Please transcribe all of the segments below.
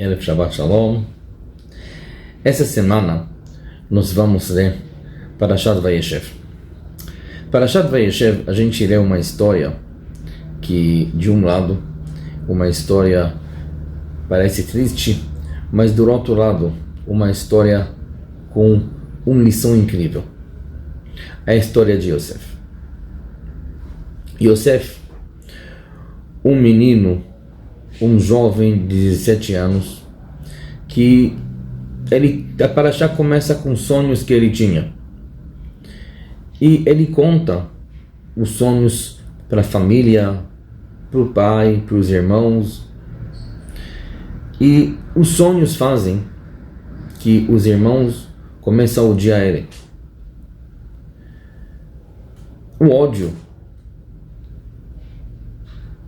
Erev Shabbat Shalom. Essa semana nós vamos ler Parashat Vayeshev. Parashat Vayeshev, a gente lê uma história que, de um lado, uma história parece triste, mas do outro lado, uma história com uma lição incrível. A história de Yosef. Yosef, um menino, um jovem de 17 anos, que a Parashá começa com sonhos que ele tinha. E ele conta os sonhos para a família, para o pai, para os irmãos. E os sonhos fazem que os irmãos começam a odiar ele. O ódio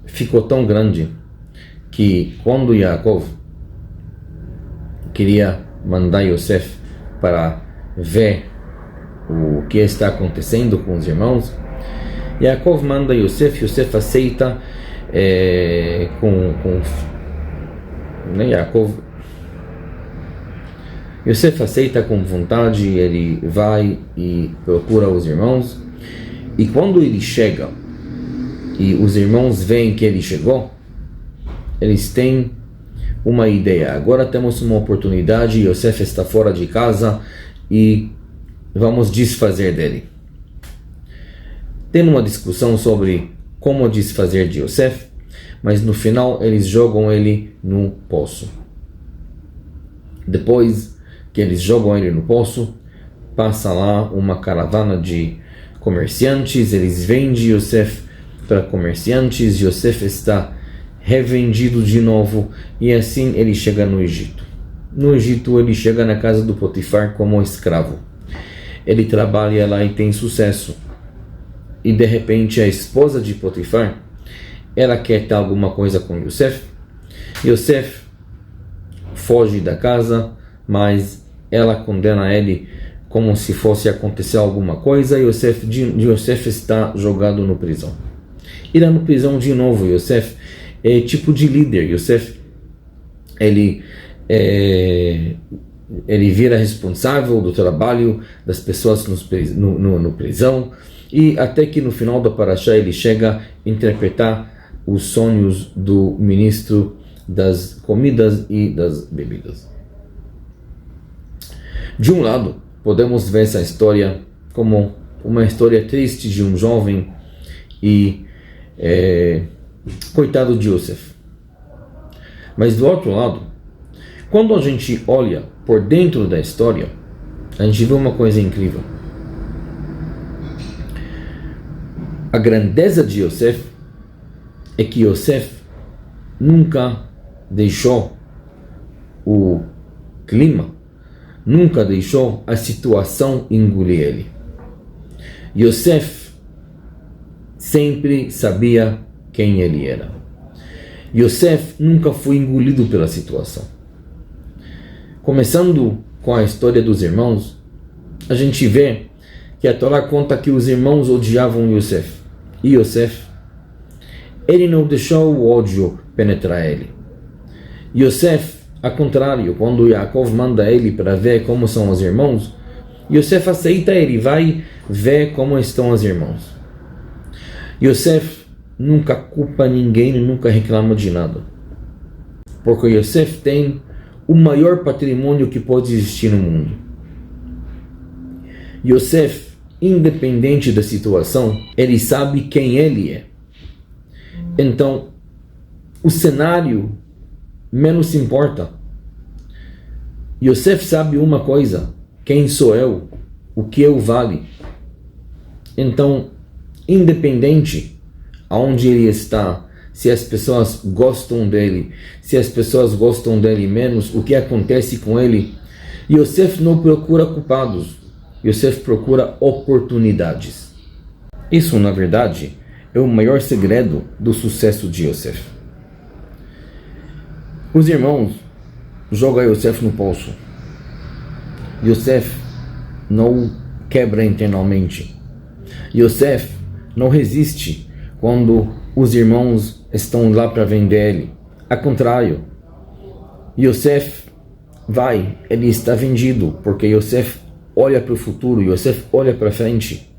ficou tão grande que quando Yaakov queria mandar Yosef para ver o que está acontecendo com os irmãos, Yaakov manda Yosef aceita Yosef aceita com vontade, ele vai e procura os irmãos, e quando ele chega e os irmãos veem que ele chegou, eles têm uma ideia. Agora temos uma oportunidade, Yosef está fora de casa e vamos desfazer dele. Tem uma discussão sobre como desfazer de Yosef, mas no final eles jogam ele no poço. Depois que eles jogam ele no poço, passa lá uma caravana de comerciantes, eles vendem Yosef para comerciantes, Yosef está revendido de novo, e assim ele chega no Egito. No Egito ele chega na casa do Potifar como escravo. Ele trabalha lá e tem sucesso. E de repente a esposa de Potifar, ela quer ter alguma coisa com Yosef. Yosef foge da casa, mas ela condena ele como se fosse acontecer alguma coisa. Yosef está jogado no prisão. E lá no prisão de novo, Yosef é tipo de líder. Yosef ele vira responsável do trabalho das pessoas no prisão, e até que no final da Parashá ele chega a interpretar os sonhos do ministro das comidas e das bebidas. De um lado, podemos ver essa história como uma história triste de um jovem e coitado de Yosef. Mas do outro lado, quando a gente olha por dentro da história, a gente vê uma coisa incrível. A grandeza de Yosef é que Yosef nunca deixou o clima, nunca deixou a situação engolir ele. Yosef sempre sabia quem ele era. Yosef nunca foi engolido pela situação. Começando com a história dos irmãos, a gente vê que a Torá conta que os irmãos odiavam Yosef. E Yosef, ele não deixou o ódio penetrar ele. Yosef, ao contrário, quando Yaakov manda ele para ver como são os irmãos, Yosef aceita, ele vai ver como estão os irmãos. Yosef nunca culpa ninguém, nunca reclama de nada. Porque Yosef tem o maior patrimônio que pode existir no mundo. Yosef, independente da situação, ele sabe quem ele é. Então, o cenário menos importa. Yosef sabe uma coisa: quem sou eu? O que eu vale? Então, independente aonde ele está, se as pessoas gostam dele, se as pessoas gostam dele menos, o que acontece com ele, Yosef não procura culpados, Yosef procura oportunidades. Isso, na verdade, é o maior segredo do sucesso de Yosef. Os irmãos jogam Yosef no poço. Yosef não quebra internamente. Yosef não resiste quando os irmãos estão lá para vender ele. Ao contrário, Yosef ele está vendido, porque Yosef olha para o futuro, Yosef olha para frente.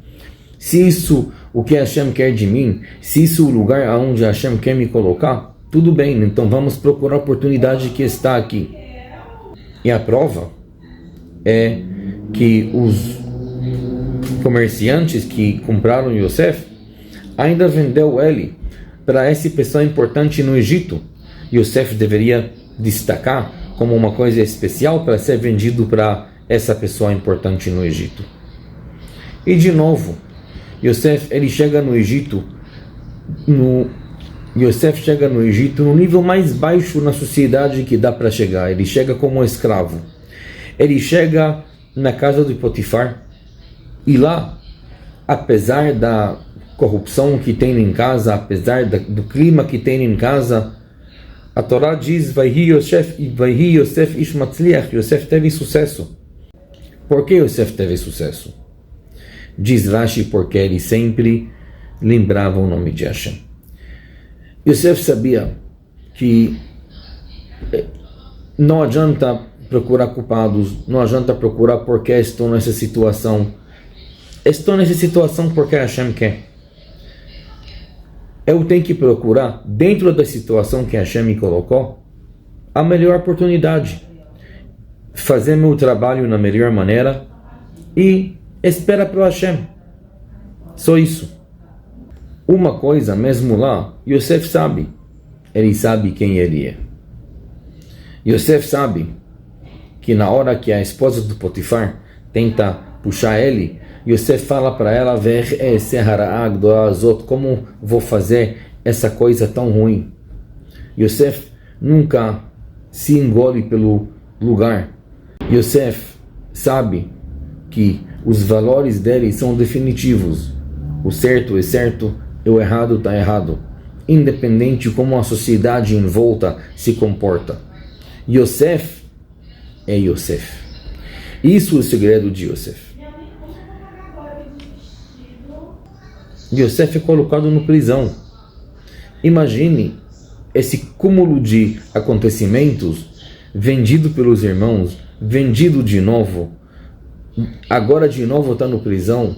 Se isso o que Hashem quer de mim, se isso é o lugar aonde Hashem quer me colocar, tudo bem, então vamos procurar a oportunidade que está aqui. E a prova é que os comerciantes que compraram Yosef ainda vendeu ele para essa pessoa importante no Egito. Yosef deveria destacar como uma coisa especial para ser vendido para essa pessoa importante no Egito. E de novo, Yosef chega no Egito no nível mais baixo na sociedade que dá para chegar. Ele chega como escravo. Ele chega na casa de Potifar e lá, apesar da corrupção que tem em casa, apesar do clima que tem em casa, a Torá diz: Vaihi Yosef ish matzliach. Yosef teve sucesso. Por que Yosef teve sucesso? Diz Rashi, porque ele sempre lembrava o nome de Hashem. Yosef sabia que não adianta procurar culpados, não adianta procurar por que estou nessa situação. Estou nessa situação porque Hashem quer. Eu tenho que procurar, dentro da situação que Hashem me colocou, a melhor oportunidade. Fazer meu trabalho na melhor maneira e espera para o Hashem. Só isso. Uma coisa, mesmo lá, Yosef sabe. Ele sabe quem ele é. Yosef sabe que na hora que a esposa do Potifar tenta puxar ele, Yosef fala para ela: como vou fazer essa coisa tão ruim? Yosef nunca se engole pelo lugar. Yosef sabe que os valores dele são definitivos. O certo é certo e o errado está errado, independente de como a sociedade em volta se comporta. Yosef é Yosef. Isso é o segredo de Yosef. Yosef é colocado na prisão. Imagine esse cúmulo de acontecimentos, vendido pelos irmãos, vendido de novo, agora de novo está na prisão,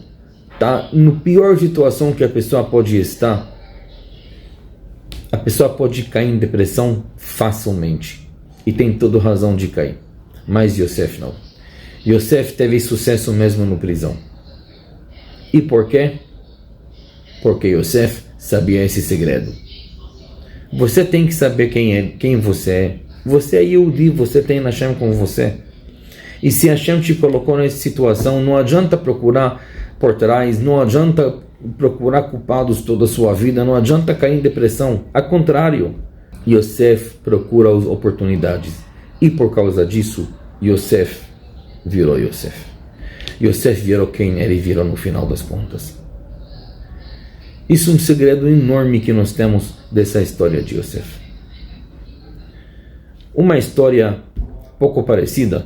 está na pior situação que a pessoa pode estar. A pessoa pode cair em depressão facilmente, e tem toda razão de cair. Mas Yosef não. Yosef teve sucesso mesmo na prisão. E por quê? Porque Yosef sabia esse segredo. Você tem que saber quem você é. Você é Yehudi, você tem Hashem com você. E se Hashem te colocou nessa situação, não adianta procurar por trás, não adianta procurar culpados toda a sua vida, não adianta cair em depressão. Ao contrário, Yosef procura as oportunidades. E por causa disso, Yosef virou Yosef. Yosef virou quem ele virou no final das contas. Isso é um segredo enorme que nós temos dessa história de Yosef. Uma história pouco parecida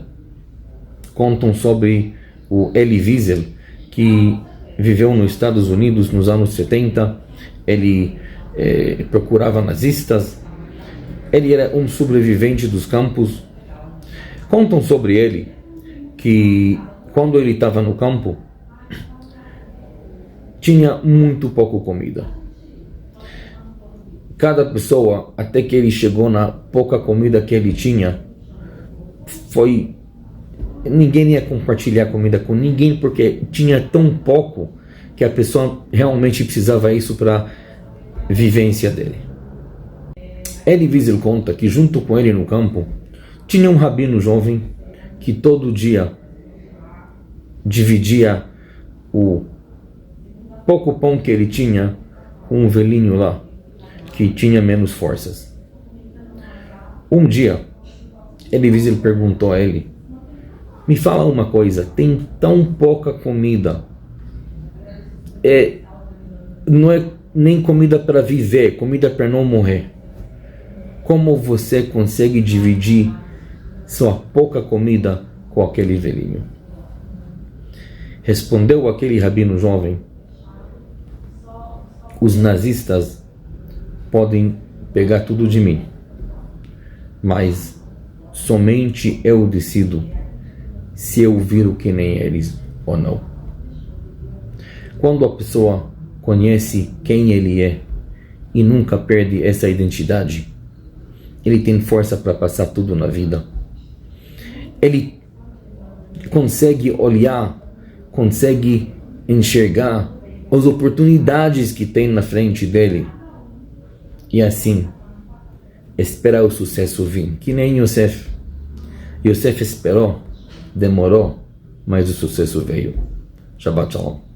contam sobre o Elie Wiesel, que viveu nos Estados Unidos nos anos 70. Ele procurava nazistas. Ele era um sobrevivente dos campos. Contam sobre ele que quando ele estava no campo, tinha muito pouco comida. Cada pessoa, até que ele chegou na pouca comida que ele tinha, ninguém ia compartilhar comida com ninguém, porque tinha tão pouco que a pessoa realmente precisava isso para a vivência dele. Elie Wiesel conta que junto com ele no campo tinha um rabino jovem que todo dia dividia o pouco pão que ele tinha com um velhinho lá que tinha menos forças. Um dia, Elie Wiesel perguntou a ele: me fala uma coisa, tem tão pouca comida, não é nem comida para viver, comida para não morrer. Como você consegue dividir sua pouca comida com aquele velhinho? Respondeu aquele rabino jovem: os nazistas podem pegar tudo de mim, mas somente eu decido se eu viro que nem eles ou não. Quando a pessoa conhece quem ele é e nunca perde essa identidade, ele tem força para passar tudo na vida. Ele consegue olhar, consegue enxergar as oportunidades que tem na frente dele e assim esperar o sucesso vir, que nem Yosef. Yosef esperou, demorou, mas o sucesso veio. Shabbat Shalom.